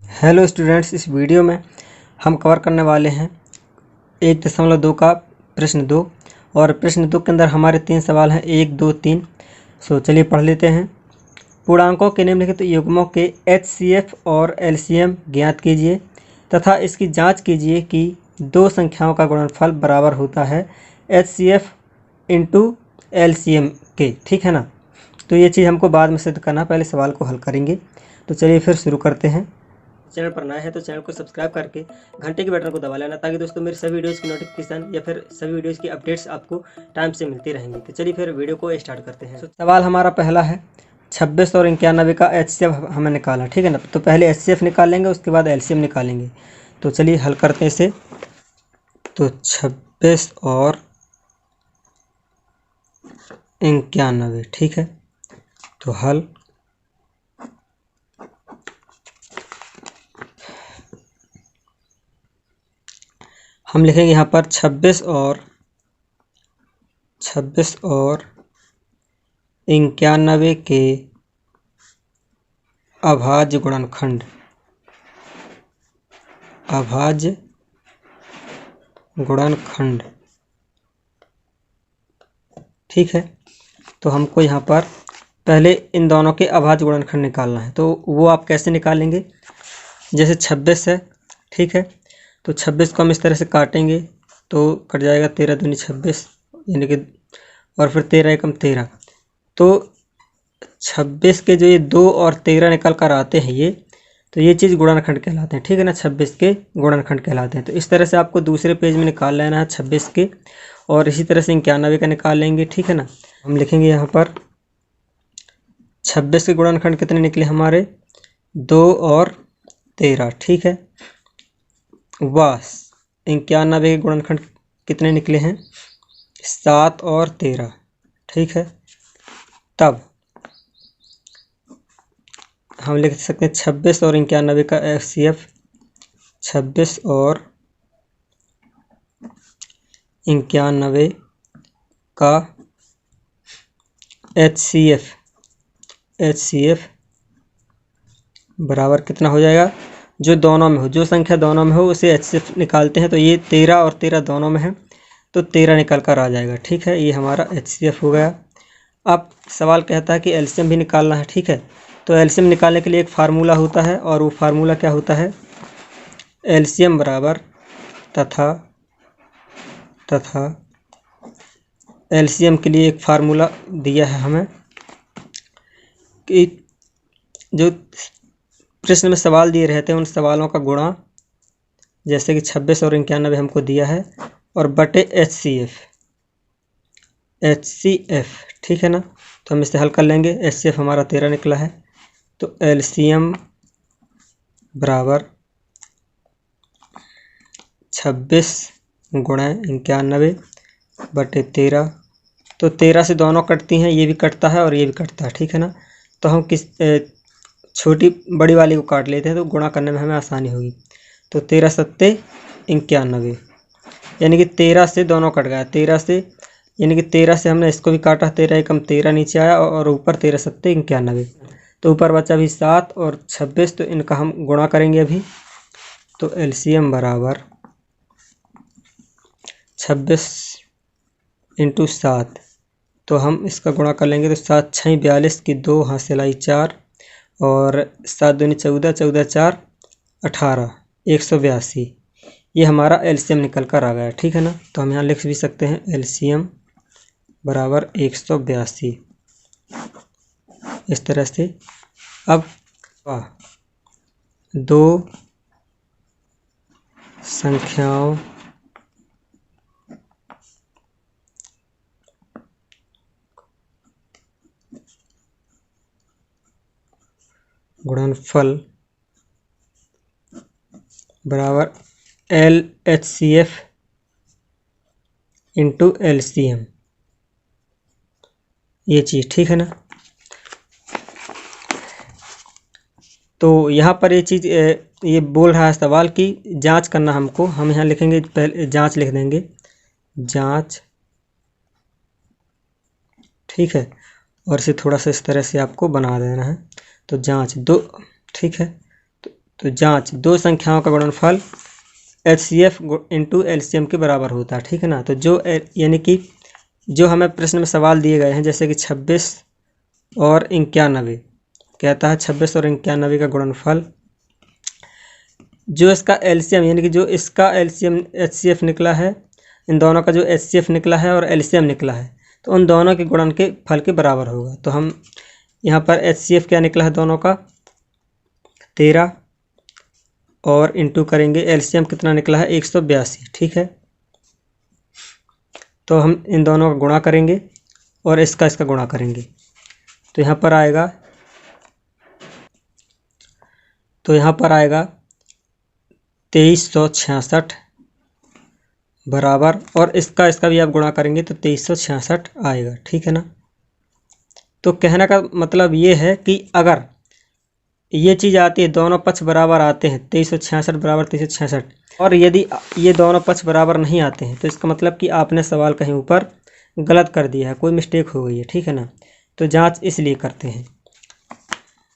Hello students, इस video में हम कवर करने वाले हैं 1.2 का प्रश्न 2। और प्रश्न 2 के अंदर हमारे 3 सवाल हैं, 1, 2, 3। चलिए पढ़ लेते हैं। पूर्णांकों के निम्नलिखित युग्मों के HCF और LCM ज्ञात कीजिए तथा इसकी जांच कीजिए कि दो संख्याओं का गुणनफल बराबर होता है HCF इंटू LCM के। ठीक है ना। तो ये चीज़ हमको बाद में सिद्ध करना, पहले सवाल को हल करेंगे। तो चलिए फिर शुरू करते हैं। चैनल पर नया है तो चैनल को सब्सक्राइब करके घंटे के बटन को दबा लेना, ताकि दोस्तों मेरे सभी वीडियोज़ की नोटिफिकेशन या फिर सभी वीडियोज़ की अपडेट्स आपको टाइम से मिलती रहेंगी। तो चलिए फिर वीडियो को स्टार्ट करते हैं। सवाल हमारा पहला है 26 और 91 का HCF हमें निकालना। ठीक है ना। तो पहले HCF निकालेंगे, उसके बाद LCM निकालेंगे। तो चलिए हल करते हैं इसे। तो 26 और 91, ठीक है। तो हल हम लिखेंगे यहाँ पर 26 और 91 के अभाज्य गुणनखंड। अभाज्य गुणनखंड, ठीक है। तो हमको यहाँ पर पहले इन दोनों के अभाज्य गुणनखंड निकालना है। तो वो आप कैसे निकालेंगे? जैसे 26 है, ठीक है। तो 26 को हम इस तरह से काटेंगे तो कट जाएगा 13 दूनी 26, यानी कि, और फिर 13 एकम 13। तो 26 के जो ये 2 और 13 निकल कर आते हैं ये, तो ये चीज़ गुणनखंड कहलाते हैं। ठीक है ना। 26 के गुणनखंड कहलाते हैं। तो इस तरह से आपको दूसरे पेज में निकाल लेना है 26 के, और इसी तरह से 91 का निकाल लेंगे। ठीक है ना। हम लिखेंगे यहाँ पर 26 के गुणनखंड कितने निकले हमारे? 2 और 13, ठीक है। बस 91 के गुणनखंड कितने निकले हैं? 7 और 13, ठीक है। तब हम लिख सकते हैं 26 और 91 का HCF, 26 और 91 का HCF बराबर कितना हो जाएगा? जो दोनों में हो, जो संख्या दोनों में हो उसे HCF निकालते हैं। तो ये 13 और 13 दोनों में है, तो 13 निकल कर आ जाएगा। ठीक है, ये हमारा HCF हो गया। अब सवाल कहता है कि LCM भी निकालना है। ठीक है। तो LCM निकालने के लिए एक फार्मूला होता है, और वो फार्मूला क्या होता है? LCM बराबर तथा LCM के लिए एक फार्मूला दिया है हमें कि जो प्रश्न में सवाल दिए रहते हैं उन सवालों का गुणा, जैसे कि 26 और 91 हमको दिया है, और बटे HCF, ठीक है ना। तो हम इसे हल कर लेंगे। HCF हमारा 13 निकला है, तो LCM बराबर 26 गुणा 91 बटे 13। तो 13 से दोनों कटती हैं, ये भी कटता है और ये भी कटता है। ठीक है ना। तो हम छोटी बड़ी वाली को काट लेते हैं, तो गुणा करने में हमें आसानी होगी। तो 13 सत्ते 91, यानी कि 13 से दोनों कट गया। 13 से, यानी कि 13 से हमने इसको भी काटा, 13 एकम 13 नीचे आया, और ऊपर 13 सत्ते 91। तो ऊपर बचा भी 7 और 26, तो इनका हम गुणा करेंगे अभी। तो LCM बराबर 26 इंटू 7, तो हम इसका गुणा कर लेंगे। तो 7 6 42 की 2 हासिल आई 4, और 7 दूनी 14, 14 4 18, 182। ये हमारा LCM निकल कर आ गया। ठीक है ना। तो हम यहाँ लिख भी सकते हैं LCM बराबर 182, इस तरह से। अब दो संख्याओं गुणनफल बराबर LHCF इंटू LCM, ये चीज़, ठीक है ना। तो यहाँ पर ये चीज़ ये बोल रहा है सवाल की जांच करना हमको। हम यहाँ लिखेंगे, पहले जांच लिख देंगे, जांच, ठीक है। और इसे थोड़ा सा इस तरह से आपको बना देना है। तो जांच दो, ठीक है। तो तो जांच, दो संख्याओं का गुणनफल HCF इंटू LCM के बराबर होता है, ठीक है ना। तो जो यानी कि जो हमें प्रश्न में सवाल दिए गए हैं, जैसे कि 26 और 91, कहता है 26 और 91 का गुणनफल, जो इसका LCM यानी कि जो इसका LCM HCF निकला है, इन दोनों का जो HCF निकला है और LCM निकला है, तो उन दोनों के गुणन के फल के बराबर होगा। तो हम यहाँ पर HCF क्या निकला है दोनों का 13, और इंटू करेंगे LCM कितना निकला है 182, ठीक है। तो हम इन दोनों का गुणा करेंगे और इसका गुणा करेंगे, तो यहाँ पर आएगा 2366 बराबर, और इसका भी आप गुणा करेंगे तो 2366 आएगा, ठीक है ना। तो कहने का मतलब ये है कि अगर ये चीज़ आती है, दोनों पक्ष बराबर आते हैं, 2366 बराबर 2366, और यदि ये दोनों पक्ष बराबर नहीं आते हैं, तो इसका मतलब कि आपने सवाल कहीं ऊपर गलत कर दिया है, कोई मिस्टेक हो गई है, ठीक है ना। तो जांच इसलिए करते हैं।